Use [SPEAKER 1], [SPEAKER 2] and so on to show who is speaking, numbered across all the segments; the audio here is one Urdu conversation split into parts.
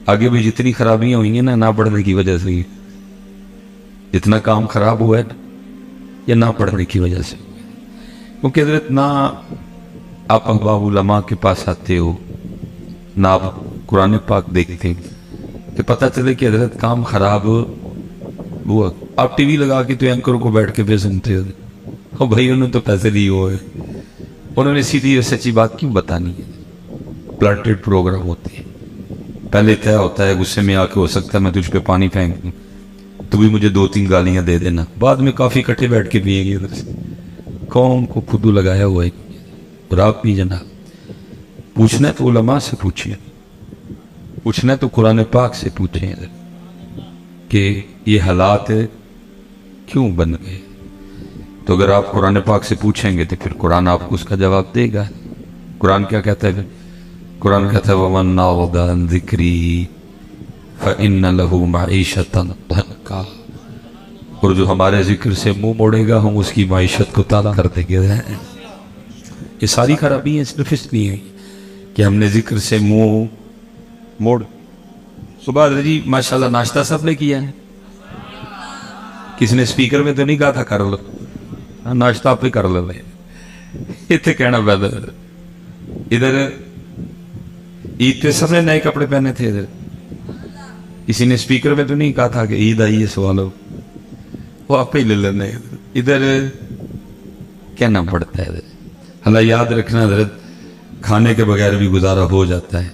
[SPEAKER 1] آگے بھی جتنی خرابیاں ہوئی ہیں نہ پڑھنے کی وجہ سے، جتنا کام خراب ہوا ہے یا نہ پڑھنے کی وجہ سے، کیونکہ حضرت نہ آپ احباب علماء کے پاس آتے ہو، نہ آپ قرآن پاک دیکھتے کہ پتہ چلے کہ حضرت کام خراب ہوا، آپ ٹی وی لگا کے تو اینکروں کو بیٹھ کے پہ سنتے ہو، بھائی انہوں نے تو پیسے لیے ہوئے، انہوں نے سیدھی سچی بات کیوں بتانی ہے؟ پلانٹڈ پروگرام ہوتے ہیں، پہلے طے ہوتا ہے غصے میں آ کے ہو سکتا ہے میں تجھ پہ پانی پھینک دوں، تو بھی مجھے 2-3 گالیاں دے دینا، بعد میں کافی کٹھے بیٹھ کے پیئیں گے ادھر سے، قوم کو خودو لگایا ہوا ہے، اور آپ بھی جناب پوچھنا ہے تو علماء سے پوچھیں، پوچھنا ہے تو قرآن پاک سے پوچھیں کہ یہ حالات کیوں بن گئے، تو اگر آپ قرآن پاک سے پوچھیں گے تو پھر قرآن آپ کو اس کا جواب دے گا۔ قرآن کیا کہتا ہے پھر؟ قرآن کہتا ہے وَمَنْ أَعْرَضَ عَنْ ذِكْرِي فَإِنَّ لَهُ مَعِيشَةً ضَنْكًا، اور جو ہمارے ذکر سے منہ موڑے گا ہم اس کی معیشت کو تالا کر دیں گے۔ یہ ساری خرابی ہیں صرف اس لیے کہ ہم نے ذکر سے منہ موڑ۔ صبح جی ماشاءاللہ ناشتہ سب نے کیا ہے، کسی نے سپیکر میں تو نہیں کہا تھا کر لو، ناشتہ آپ ہی کر لو، اتنے کہنا پیدا۔ ادھر عید پہ سب نے نئے کپڑے پہنے تھے، ادھر کسی نے سپیکر میں تو نہیں کہا تھا کہ عید آئی ہے سوالو، وہ آپ ہی لے لینے۔ ادھر کہنا پڑتا ہے، اللہ یاد رکھنا حضرت کھانے کے بغیر بھی گزارا ہو جاتا ہے۔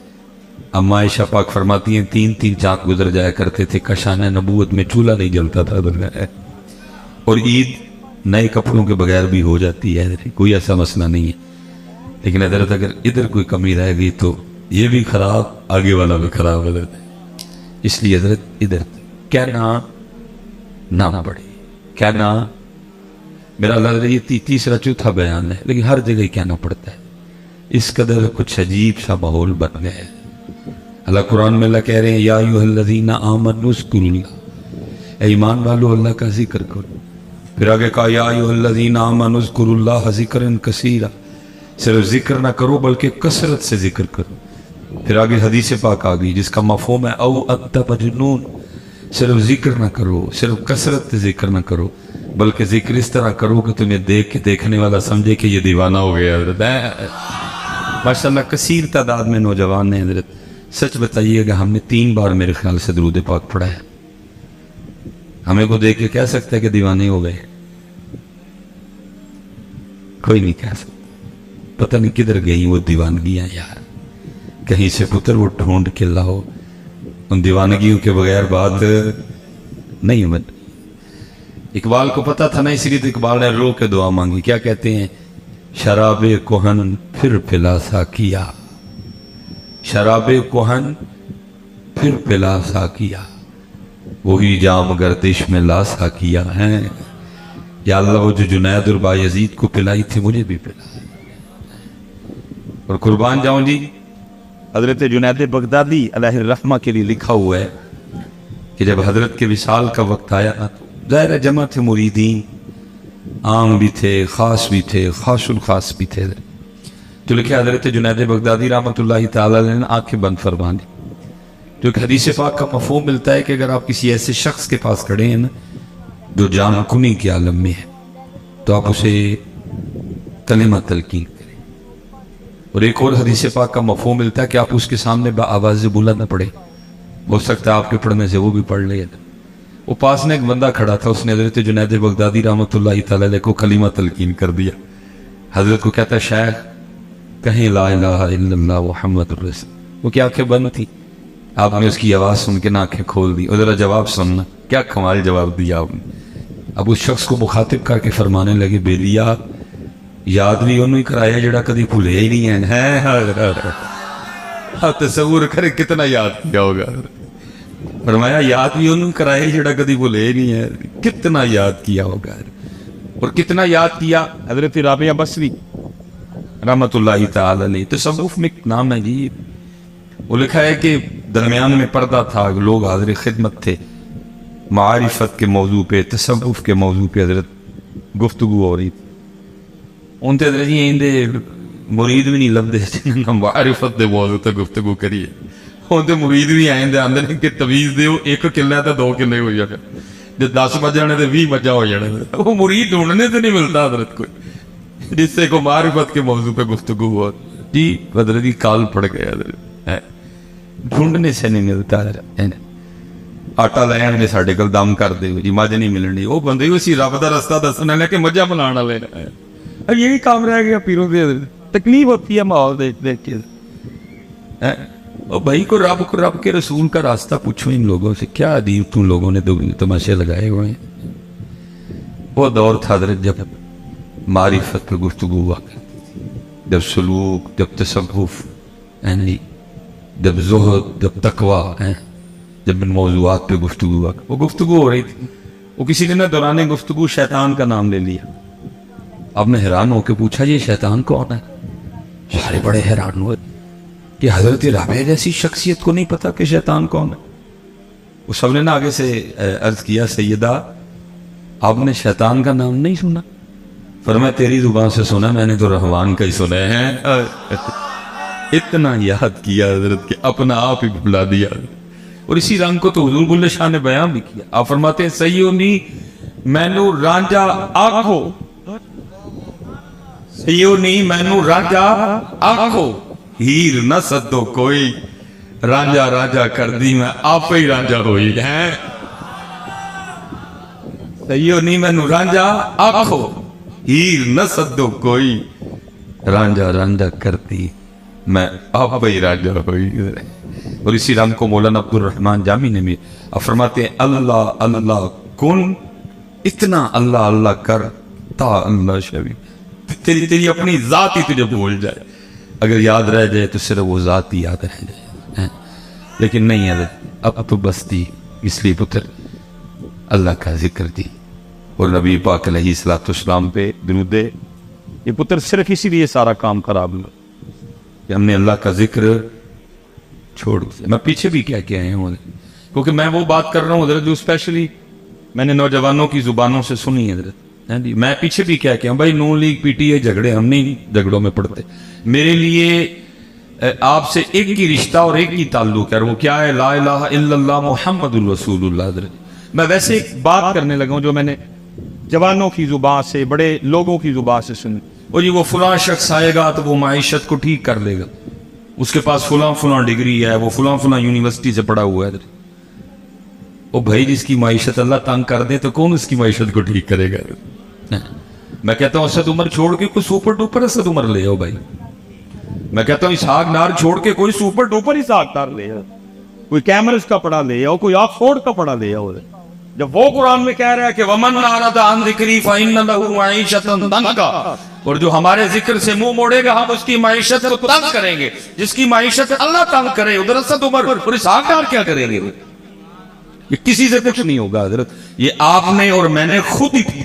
[SPEAKER 1] اما عائشہ پاک فرماتی ہیں 3 چاند گزر جایا کرتے تھے، کشانہ نبوت میں چولہا نہیں جلتا تھا، اور عید نئے کپڑوں کے بغیر بھی ہو جاتی ہے، کوئی ایسا مسئلہ نہیں ہے۔ لیکن حضرت اگر ادھر کوئی کمی رہ گئی تو یہ بھی خراب، آگے والا بھی خراب حضرت، اس لیے حضرت ادھر کہنا نہ پڑے، کہنا میرا اللہ یہ تیسرا چوتھا بیان ہے، لیکن ہر جگہ کہنا پڑتا ہے، اس قدر کچھ عجیب سا ماحول بن گیا ہے۔ اللہ قرآن میں اللہ کہہ رہے ہیں یا ایھا الذین آمنوا اذکروا اللہ، اے ایمان والو اللہ کا ذکر کرو۔ پھر آگے کہا یا ایھا الذین آمنوا اذکروا اللہ ذکرا کثیرا، صرف ذکر نہ کرو بلکہ کثرت سے ذکر کرو۔ پھر آگے حدیث پاک آ گئی جس کا مفہوم ہے او انت مجنون، صرف ذکر نہ کرو، صرف کثرت سے ذکر نہ کرو بلکہ ذکر اس طرح کرو کہ تمہیں دیکھ کے دیکھنے والا سمجھے کہ یہ دیوانہ ہو گیا۔ حضرت ماشاءاللہ کثیر تعداد میں نوجوان ہیں، حضرت سچ بتائیے گا ہم نے 3 بار میرے خیال سے درود پاک پڑھا ہے، ہمیں کو دیکھ کے کہہ سکتا ہے کہ دیوانے ہو گئے؟ کوئی نہیں کہہ سکتا۔ پتہ نہیں کدھر گئی وہ دیوانگیاں یار، کہیں سے پتر وہ ڈھونڈ کے لاؤ، ان دیوانگیوں کے بغیر بات نہیں بن۔ اقبال کو پتہ تھا نا، اسی لیے تو اقبال نے رو کے دعا مانگی، کیا کہتے ہیں؟ شراب کہن پھر پلا ساکیا، شراب کہن پھر پلا ساکیا، وہی جام گردش میں لا ساکیا ہے۔ یا اللہ وہ جو جنید اور بایزید کو پلائی تھی مجھے بھی پلا۔ اور قربان جاؤں جی حضرت جنید بغدادی علیہ الرحمہ کے لیے لکھا ہوا ہے کہ جب حضرت کے وصال کا وقت آیا نا تو ظاہر جمع تھے مریدین، عام بھی تھے، خاص بھی تھے، خاص الخاص بھی تھے، تو لکھے حضرت جنید بغدادی رحمۃ اللہ تعالی علیہ نے آنکھیں بند فرما دی۔ جو کہ حدیث پاک کا مفہوم ملتا ہے کہ اگر آپ کسی ایسے شخص کے پاس کھڑے ہیں نا جو جان کنی کے عالم میں ہے تو آپ اسے کلمہ تلقین کریں، اور ایک اور حدیث پاک کا مفہوم ملتا ہے کہ آپ اس کے سامنے بآواز بلند نہ پڑھیں، ہو سکتا ہے آپ کے پڑھنے سے وہ بھی پڑھ لے۔ وہ پاس میں ایک بندہ کھڑا تھا، اس نے حضرت جنید بغدادی رحمۃ اللہ تعالی علیہ کو کلمہ تلقین کر دیا۔ حضرت کو کہتا ہے شیخ کہیں لا الہ الا اللہ محمد الرسول، وہ کیا آنکھیں بند تھی، آپ نے اس کی آواز سن کے آنکھیں کھول دی، اور ذرا جواب سننا کیا کمال جواب دیا آپ نے۔ اب اس شخص کو مخاطب کر کے فرمانے لگے بیلیا یاد بھی انہوں ہی کرایا جڑا کدی بھولے ہی نہیں ہے۔ آپ تصور کریں کتنا یاد کیا ہوگا، فرمایا یاد بھی انہوں کرایا جڑا کدی بھولے ہی نہیں ہے، کتنا یاد کیا ہوگا، اور کتنا یاد کیا۔ حضرت رابعہ بصری رحمت اللہ تعالی علیہ، تصوف میں ایک نام ہے جی، وہ لکھا ہے کہ درمیان میں پردہ تھا، لوگ حاضر خدمت تھے، معرفت کے موضوع پہ، تصوف کے موضوع پہ حضرت گفتگو ہو رہی تھی۔ ان تے حضرت جی اندے مرید بھی نہیں لبدے جنہاں معرفت دے موضوع تے گفتگو کریے، ਹੁਣ ਤੇ ਮੁਰੀਦ ਵੀ ਆਏ ਦੇ ਆਂਦੇ ਨੇ ਕਿ ਤਵੀਜ਼ ਦਿਓ 1 ਕਿੱਲਾ ਤੇ 2 ਕਿੱਲੇ ਹੋ ਜਾਣੇ, ਜੇ 10 ਮੱਝ ਜਾਣੇ ਤੇ 20 ਮੱਝਾਂ ਹੋ ਜਾਣੇ। وہ مرید ڈھونڈنے سے نہیں ملتا حضرت کوئی جس سے کو معرفت کے موضوع پہ گفتگو ہو جی حضرت کی کال پڑ گیا حضرت ڈھونڈنے سے نہیں ملتا حضرت آٹا لے آنے ساڈے کول دم کر دے جی مجھ نہیں ملنی وہ بندے اسی رب دا رستہ دسنے لے کے مجھا بنانا لے اب یہی کام رہ گیا پیروں سے تکلیف ہوتی ہے ماحول دیکھ دیکھ کے بھائی کو رب کے رسول کا راستہ پوچھو ان لوگوں سے کیا عجیب تم لوگوں نے تماشے لگائے ہوئے ہیں وہ دور تھا حضرت جب معرفت پہ گفتگو ہوا کرتی تھی جب سلوک جب تصوف جب زہد جب تقوی جب ان موضوعات پہ گفتگو ہوا وہ گفتگو ہو رہی تھی وہ کسی نے دوران گفتگو شیطان کا نام لے لیا آپ نے حیران ہو کے پوچھا یہ شیطان کون ہے سارے بڑے حیران ہوئے کہ حضرت رابعہ جیسی شخصیت کو نہیں پتا کہ شیطان کون ہے وہ سب نے نا آگے سے عرض کیا سیدہ آپ نے شیطان کا نام نہیں سنا فرمایا تیری زبان سے سنا میں نے تو رحمان کا ہی سنا ہے اتنا یاد کیا حضرت کہ اپنا آپ ہی بھلا دیا اور اسی رنگ کو تو حضور بلے شاہ نے بیان بھی کیا آپ فرماتے ہیں سیونی مینو رانجا آنکھو سیونی مینو رانجا آنکھو ہیر نہ سدو کوئی رانجا رانجا کر دی میں آپ ہی رانجا ہوئی ہیں سیونی مینو رانجا آنکھو ہیر نہ سدو کوئی رانجا رانجا کرتی میں آپ ہی رانجا ہوئی اور اسی رنگ کو مولانا عبد الرحمن جامی نے بھی فرماتے ہیں اللہ اللہ کن اتنا اللہ اللہ کر تا اللہ شبی تیری اپنی ذات ہی تجھے بھول جائے اگر یاد رہ جائے تو صرف وہ ذات ہی یاد رہ جائے لیکن نہیں ہے اب تو بستی اس لیے پتر اللہ کا ذکر دی اور نبی پاک علیہ الصلوۃ والسلام پہ درود دے یہ پتر صرف اسی لیے سارا کام خراب ہوا کہ ہم نے اللہ کا ذکر چھوڑ دیا میں پیچھے بھی کیا کیا ہے کیونکہ میں وہ بات کر رہا ہوں حضرت جو اسپیشلی میں نے نوجوانوں کی زبانوں سے سنی ہے حضرت میں پیچھے بھی کیا کیا بھائی نون لیگ پی ٹی اے جھگڑے ہم نہیں جھگڑوں میں پڑتے میرے لیے آپ سے ایک ہی رشتہ اور ایک ہی تعلق ہے وہ کیا ہے لا الہ الا اللہ محمد الرسول اللہ حضرت میں ویسے ایک بات کرنے لگا ہوں جو میں نے جوانوں کی زبان سے بڑے لوگوں کی زبان سے سنی اور یہ وہ فلاں شخص آئے گا تو وہ معیشت کو ٹھیک کر لے گا اس کے پاس فلاں فلاں ڈگری ہے وہ فلاں فلاں یونیورسٹی سے پڑھا ہوا ہے وہ بھائی جس کی معیشت اللہ تنگ کر دے تو کون اس کی معیشت کو ٹھیک کرے گا میں کہتا ہوں اسد عمر چھوڑ کے کوئی سپر ڈوپر اسد عمر لے آؤ بھائی میں کہتا ہوں اسحاق ڈار چھوڑ کے کوئی سپر ڈوپر اسحاق ڈار لے آؤ کوئی کیمرس کا پڑھا لے آؤ کوئی آکسفورڈ کا پڑھا لے آؤ جب وہ قرآن میں کہہ رہا ہے کہ ومن اعرض عن ذکری فإن له معیشۃ ضنکا اور جو ہمارے ذکر سے منہ موڑے گا ہم اس کی معیشت کو تنگ کریں گے جس کی معیشت اللہ تنگ کرے ادھر اسد عمر اور اسحاق ڈار کیا کریں گے یہ کسی سے کچھ نہیں ہوگا حضرت یہ آپ نے اور میں نے خود ہی